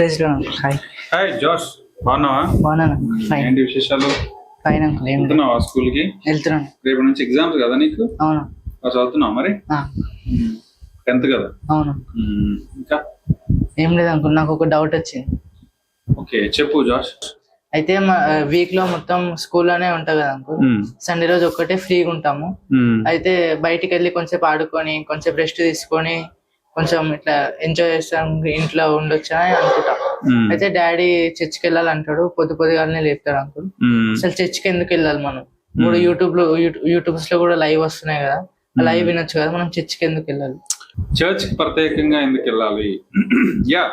Praise lord. Hi hi జోష్, బాగున్నావా? బాగున్నాను. ఫైన్ ఏంటి విశేషాలు? Fine uncle. ఏం లేదు, వెళ్తున్నావా స్కూల్ కి? వెళ్తున్నాను. రేపు నుంచి ఎగ్జామ్స్ కదా నీకు? అవును. చదువుతున్నావు మరి? 10th కదా? అవును. ఇంకా ఏం లేదు అంకుల్, నాకు ఒక డౌట్ వచ్చింది. ఓకే చెప్పు జోష్. అయితే మా వీక్ లో మొత్తం స్కూల్లోనే ఉంటా కదా అంకుల్. సండే రోజు ఒక్కటే ఫ్రీగా ఉంటాము. అయితే బయటికి వెళ్ళి కొంచెం ఆడుకొని కొంచెం రెస్ట్ తీసుకొని కొంచెం ఇట్లా ఎంజాయ్ చేస్తాం, ఇంట్లో ఉండొచ్చు అని అనుకుంటాం. అయితే డాడీ చర్చికి వెళ్ళాలంటాడు, పొద్దుగానే లేపుతాడు అంకుల్. అసలు చర్చికి ఎందుకు వెళ్ళాలి మనం? ఇప్పుడు యూట్యూబ్స్ లో కూడా లైవ్ వస్తున్నాయి కదా, లైవ్ వినొచ్చు కదా, మనం చర్చికి ఎందుకు వెళ్ళాలి? చర్చ్ ప్రత్యేకంగా ఎందుకు వెళ్ళాలి? యా,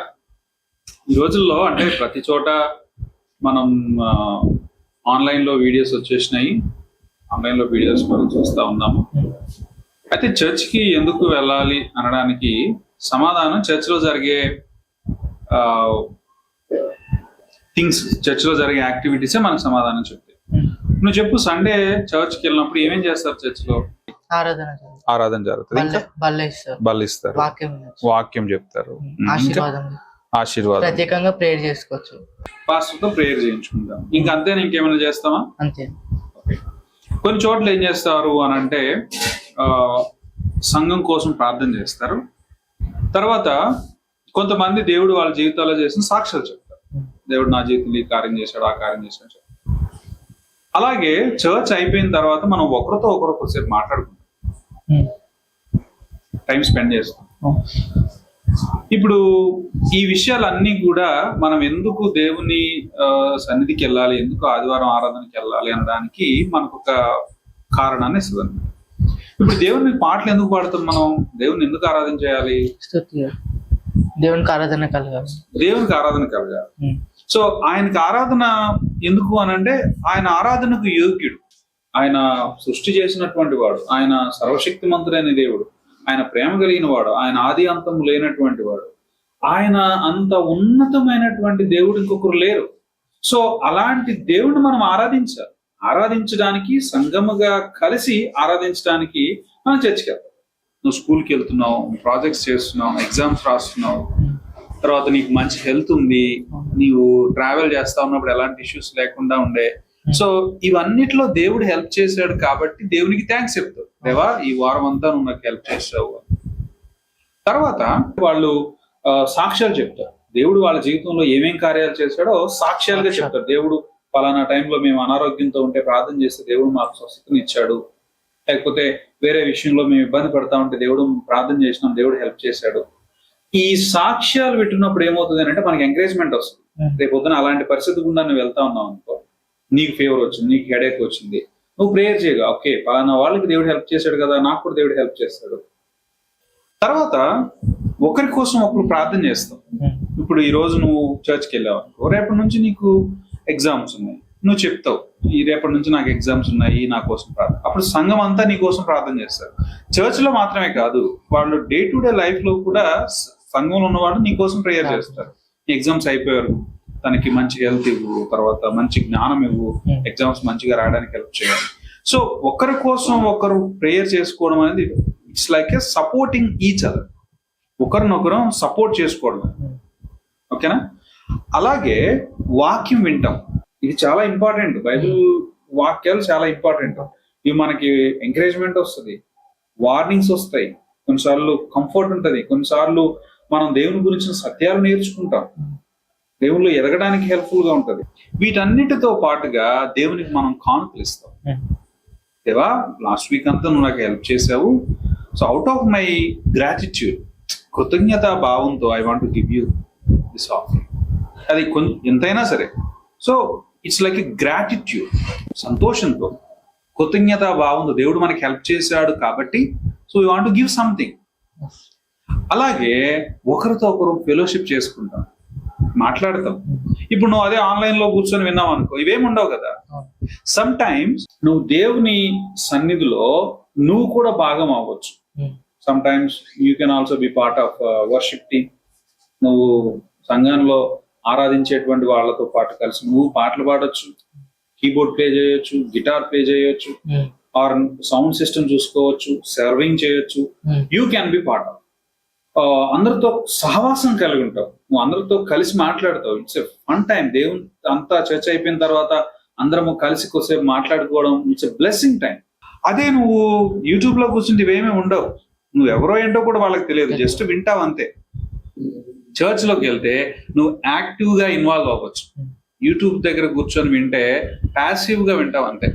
ఈ రోజుల్లో అంటే ప్రతి చోట మనం ఆన్లైన్ లో వీడియోస్ వచ్చేసినాయి, ఆన్లైన్ లో వీడియోస్ మనం చూస్తా ఉన్నాము. అయితే చర్చ్ కి ఎందుకు వెళ్ళాలి అనడానికి సమాధానం చర్చ్ లో జరిగే థింగ్స్, చర్చ్ లో జరిగే యాక్టివిటీసే మనకు సమాధానం చెప్తాయి. నువ్వు చెప్పు, సండే చర్చ్ కి వెళ్ళినప్పుడు ఏమేం చేస్తారు? చర్చ్ లో ఆరాధన జరుగుతుంది, బల్ల ఇస్తారు, వాక్యం చెప్తారు, ఆశీర్వాదం, ప్రత్యేకంగా ప్రేయర్ చేసుకోవచ్చు, పాస్టర్ తో ప్రేయర్ చేయించుకుంటాం. ఇంకా అంతే, ఇంకేమైనా చేస్తామా? అంతే. కొన్ని చోట్ల ఏం చేస్తారు అని అంటే సంఘం కోసం ప్రార్థన చేస్తారు. తర్వాత కొంతమంది దేవుడు వాళ్ళ జీవితాల్లో చేసిన సాక్ష్యాలు చెప్తారు. దేవుడు నా జీవితంలో ఈ కార్యం చేశాడు, ఆ కార్యం చేశాడు. అలాగే చర్చ్ అయిపోయిన తర్వాత మనం ఒకరితో ఒకరు కొద్దిసేపు మాట్లాడుకుంటాం, టైం స్పెండ్ చేస్తాం. ఇప్పుడు ఈ విషయాలన్నీ కూడా మనం ఎందుకు దేవుని సన్నిధికి వెళ్ళాలి, ఎందుకు ఆదివారం ఆరాధనకి వెళ్ళాలి అనడానికి మనకు ఒక కారణాన్ని ఇస్తుంది. ఇప్పుడు దేవుని పాటలు ఎందుకు పాడుతాం? మనం దేవుని ఎందుకు ఆరాధన చేయాలి? దేవునికి ఆరాధన కలగాలి, దేవునికి ఆరాధన కలగాలి. సో ఆయనకి ఆరాధన ఎందుకు అని అంటే ఆయన ఆరాధనకు యోగ్యుడు, ఆయన సృష్టి చేసినటువంటి వాడు, ఆయన సర్వశక్తిమంతుడైన దేవుడు, ఆయన ప్రేమ కలిగిన వాడు, ఆయన ఆది అంతం లేనటువంటి వాడు, ఆయన అంత ఉన్నతమైనటువంటి దేవుడు ఇంకొకరు లేరు. సో అలాంటి దేవుడిని మనం ఆరాధించాలి. ఆరాధించడానికి, సంగముగా కలిసి ఆరాధించడానికి మనం చర్చికి వెళ్తాం. నువ్వు స్కూల్కి వెళ్తున్నావు, ప్రాజెక్ట్స్ చేస్తున్నావు, ఎగ్జామ్స్ రాస్తున్నావు, తర్వాత నీకు మంచి హెల్త్ ఉంది, నీవు ట్రావెల్ చేస్తా ఉన్నప్పుడు ఎలాంటి ఇష్యూస్ లేకుండా ఉండే. సో ఇవన్నిట్లో దేవుడు హెల్ప్ చేశాడు కాబట్టి దేవునికి థ్యాంక్స్ చెప్తావు. దేవా, ఈ వారం అంతా నువ్వు నాకు హెల్ప్ చేసావు. తర్వాత వాళ్ళు సాక్ష్యాలు చెప్తారు. దేవుడు వాళ్ళ జీవితంలో ఏమేం కార్యాలు చేశాడో సాక్ష్యాలుగా చెప్తారు. దేవుడు పలానా టైంలో మేము అనారోగ్యంతో ఉంటే ప్రార్థన చేస్తే దేవుడు మాకు స్వస్థతని ఇచ్చాడు, లేకపోతే వేరే విషయంలో మేము ఇబ్బంది పడతా ఉంటే దేవుడు ప్రార్థన చేసినాం, దేవుడు హెల్ప్ చేశాడు. ఈ సాక్ష్యాలు పెట్టుకున్నప్పుడు ఏమవుతుంది అంటే మనకి ఎంకరేజ్మెంట్ వస్తుంది. రేపు పొద్దున అలాంటి పరిస్థితి గుండా నువ్వు వెళ్తా ఉన్నావు అనుకో, నీకు ఫీవర్ వచ్చింది, నీకు హెడేక్ వచ్చింది, నువ్వు ప్రేయర్ చేయగా, ఓకే పలానా వాళ్ళకి దేవుడు హెల్ప్ చేశాడు కదా, నాకు కూడా దేవుడు హెల్ప్ చేస్తాడు. తర్వాత ఒకరి కోసం ఒకరు ప్రార్థన చేస్తాం. ఇప్పుడు ఈ రోజు నువ్వు చర్చ్కి వెళ్ళావు అనుకో, రేపటి నుంచి నీకు ఎగ్జామ్స్ ఉన్నాయి, నువ్వు చెప్తావు ఈ రేపటి నుంచి నాకు ఎగ్జామ్స్ ఉన్నాయి, నా కోసం ప్రార్థన. అప్పుడు సంఘం అంతా నీ కోసం ప్రార్థన చేస్తారు. చర్చ్ లో మాత్రమే కాదు, వాళ్ళు డే టు డే లైఫ్ లో కూడా సంఘంలో ఉన్నవాళ్ళు నీ కోసం ప్రేయర్ చేస్తారు. ఎగ్జామ్స్ అయిపోయారు, తనకి మంచి హెల్త్ ఇవ్వు, తర్వాత మంచి జ్ఞానం ఇవ్వు, ఎగ్జామ్స్ మంచిగా రాయడానికి హెల్ప్ చేయాలి. సో ఒకరి కోసం ఒకరు ప్రేయర్ చేసుకోవడం అనేది it's like A supporting each other, ఒకరినొకరు సపోర్ట్ చేసుకోవడం. ఓకేనా? అలాగే వాక్యం వింటాం, ఇది చాలా ఇంపార్టెంట్. బైబిల్ వాక్యాలు చాలా ఇంపార్టెంట్. ఇవి మనకి ఎంకరేజ్మెంట్ వస్తుంది, వార్నింగ్స్ వస్తాయి, కొన్నిసార్లు కంఫర్ట్ ఉంటుంది, కొన్నిసార్లు మనం దేవుని గురించిన సత్యాలు నేర్చుకుంటాం, దేవుళ్ళు ఎదగడానికి హెల్ప్ఫుల్ గా ఉంటది. వీటన్నిటితో పాటుగా దేవునికి మనం కానుకలు ఇస్తాం. దేవా, లాస్ట్ వీక్ అంతా నువ్వు నాకు హెల్ప్ చేసావు, so out of my gratitude, కృతజ్ఞత భావంతో I want to give you this offer. అది ఎంతైనా సరే. So it's like a gratitude, సంతోషంతో, కృతజ్ఞత భావంతో దేవుడు మనకి హెల్ప్ చేశాడు కాబట్టి so we want to give something. అలాగే ఒకరితో ఒకరు ఫెలోషిప్ చేసుకుంటాం, మాట్లాడతాం. ఇప్పుడు నువ్వు అదే ఆన్లైన్ లో కూర్చొని విన్నావు అనుకో, ఇవేమి ఉండవు కదా. సమ్ టైమ్స్ నువ్వు దేవుని సన్నిధిలో నువ్వు కూడా భాగం అవ్వచ్చు. Some times you can also be part of worship team. నువ్వు సంఘంలో ఆరాధించేటువంటి వాళ్ళతో పాటు కలిసి నువ్వు పాటలు పాడొచ్చు, కీబోర్డ్ ప్లే చేయొచ్చు, గిటార్ ప్లే చేయొచ్చు, ఆర్ సౌండ్ సిస్టమ్ చూసుకోవచ్చు, సర్వింగ్ చేయొచ్చు. You can be part of. అందరితో సహవాసం కలిగి ఉంటావు, నువ్వు అందరితో కలిసి మాట్లాడతావు. It's a fun time. దేవుని అంతా చర్చ అయిపోయిన తర్వాత అందరము కలిసి కొద్దిసేపు మాట్లాడుకోవడం, ఇట్స్ ఎ బ్లెస్సింగ్ టైం. అదే నువ్వు యూట్యూబ్ లో కూర్చుంటే ఇవేమీ ఉండవు, నువ్వు ఎవరో ఏంటో కూడా వాళ్ళకి తెలియదు, జస్ట్ వింటావు అంతే. చర్చ్ లోకి వెళ్తే నువ్వు యాక్టివ్ గా ఇన్వాల్వ్ అవ్వచ్చు. యూట్యూబ్ దగ్గర కూర్చొని వింటే ప్యాసివ్ గా వింటావు అంతే.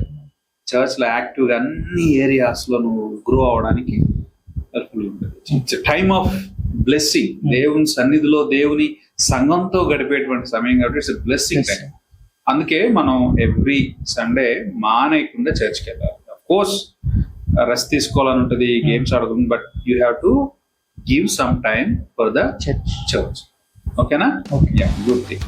చర్చ్ లో యాక్టివ్ గా అన్ని ఏరియాస్ లో నువ్వు గ్రో అవడానికి హెల్ప్ఫుల్ ఉంటుంది. It's time of blessing. దేవుని సన్నిధిలో దేవుని సంఘంతో గడిపేటువంటి సమయం కాబట్టి ఇట్స్ బ్లెస్సింగ్ టైం. అందుకే మనం ఎవ్రీ సండే మానేయకుండా చర్చ్కి వెళ్ళాలి. అఫ్ కోర్స్ రెస్ట్ తీసుకోవాలని ఉంటుంది, గేమ్స్ ఆడుతుంది, but you have to give some time for the church. ఓకేనా? Good thing.